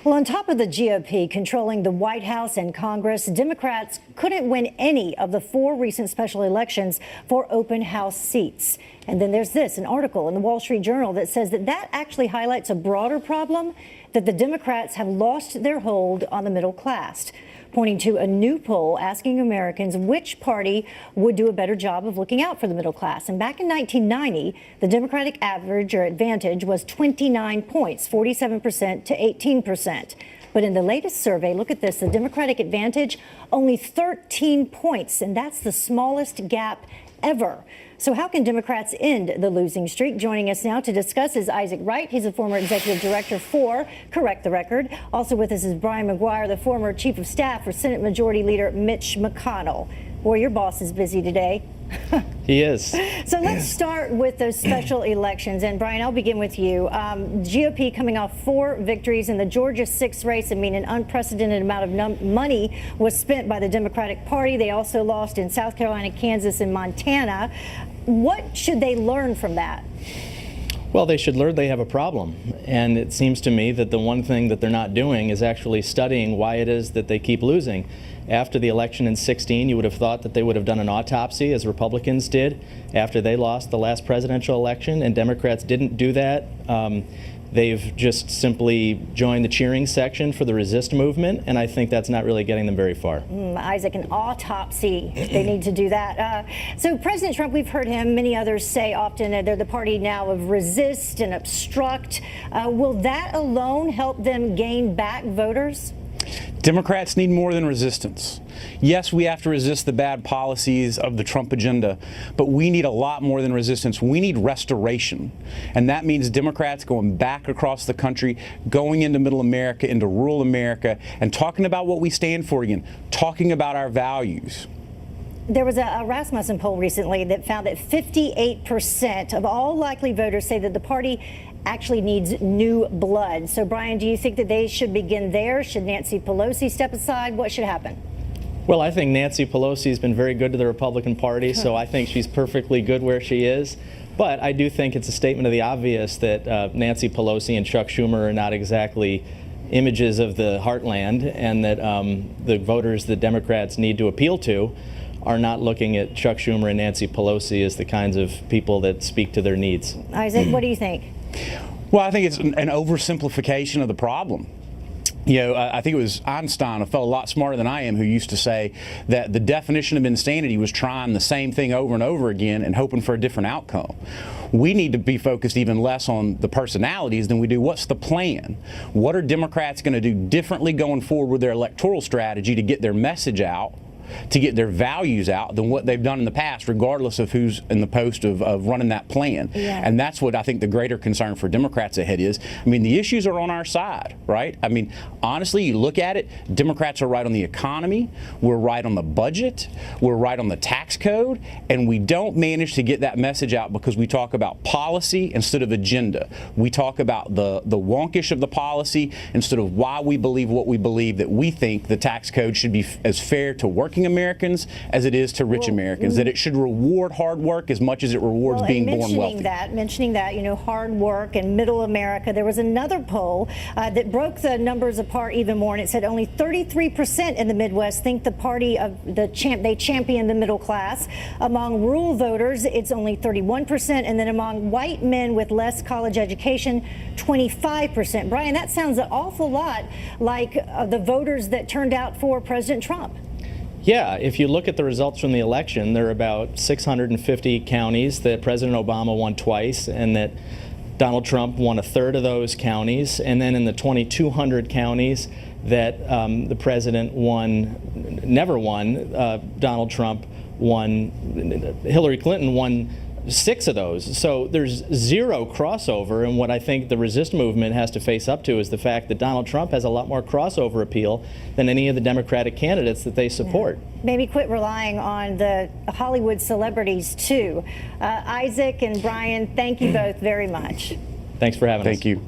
Well, on top of the GOP controlling the White House and Congress, Democrats couldn't win any of the 4 recent special elections for open House seats. And then there's an article in the Wall Street Journal that says that actually highlights a broader problem, that the Democrats have lost their hold on the middle class, pointing to a new poll asking Americans which party would do a better job of looking out for the middle class. And back in 1990, the Democratic average or advantage was 29 points, 47% to 18%. But in the latest survey, look at this, the Democratic advantage, only 13 points, and that's the smallest gap ever. So how can Democrats end the losing streak? Joining us now to discuss is Isaac Wright. He's a former executive director for Correct the Record. Also with us is Brian McGuire, the former chief of staff for Senate Majority Leader Mitch McConnell. Boy, your boss is busy today. He is. So let's start with those special elections. And Brian, I'll begin with you. GOP coming off 4 victories in the Georgia 6 race. I mean, an unprecedented amount of money was spent by the Democratic Party. They also lost in South Carolina, Kansas, and Montana. What should they learn from that? Well, they should learn they have a problem. And it seems to me that the one thing that they're not doing is actually studying why it is that they keep losing. After the election in 16, you would have thought that they would have done an autopsy, as Republicans did after they lost the last presidential election, and Democrats didn't do that. They've just simply joined the cheering section for the resist movement, and I think that's not really getting them very far. Isaac, an autopsy. They need to do that. So President Trump, we've heard him, many others say often they're the party now of resist and obstruct. Will that alone help them gain back voters? Democrats need more than resistance. Yes, we have to resist the bad policies of the Trump agenda, but we need a lot more than resistance. We need restoration. And that means Democrats going back across the country, going into middle America, into rural America, and talking about what we stand for again, talking about our values. There was a Rasmussen poll recently that found that 58% of all likely voters say that the party actually needs new blood. So, Brian, do you think that they should begin there? Should Nancy Pelosi step aside? What should happen? Well, I think Nancy Pelosi has been very good to the Republican Party, so I think she's perfectly good where she is. But I do think it's a statement of the obvious that Nancy Pelosi and Chuck Schumer are not exactly images of the heartland, and that the voters the Democrats need to appeal to are not looking at Chuck Schumer and Nancy Pelosi as the kinds of people that speak to their needs. Isaac, what do you think? Well, I think it's an oversimplification of the problem. You know, I think it was Einstein, a fellow a lot smarter than I am, who used to say that the definition of insanity was trying the same thing over and over again and hoping for a different outcome. We need to be focused even less on the personalities than we do what's the plan. What are Democrats going to do differently going forward with their electoral strategy to get their message out, to get their values out than what they've done in the past, regardless of who's in the post of running that plan. Yeah. And that's what I think the greater concern for Democrats ahead is. I mean, the issues are on our side, right? I mean, honestly, you look at it, Democrats are right on the economy, we're right on the budget, we're right on the tax code, and we don't manage to get that message out because we talk about policy instead of agenda. We talk about the wonkish of the policy instead of why we believe what we believe, that we think the tax code should be as fair to working Americans as it is to rich Americans, that it should reward hard work as much as it rewards being born wealthy. Mentioning that, you know, hard work and middle America, there was another poll that broke the numbers apart even more, and it said only 33% in the Midwest think the party of they champion the middle class. Among rural voters, it's only 31%, and then among white men with less college education, 25%. Brian, that sounds an awful lot like the voters that turned out for President Trump. Yeah, if you look at the results from the election, there are about 650 counties that President Obama won twice, and that Donald Trump won a third of those counties. And then in the 2,200 counties that the president never won, Donald Trump won, Hillary Clinton won 6 of those. So there's zero crossover, and what I think the resist movement has to face up to is the fact that Donald Trump has a lot more crossover appeal than any of the Democratic candidates that they support. Yeah. Maybe quit relying on the Hollywood celebrities too. Isaac and Brian, thank you both very much. Thanks for having us. Thank you.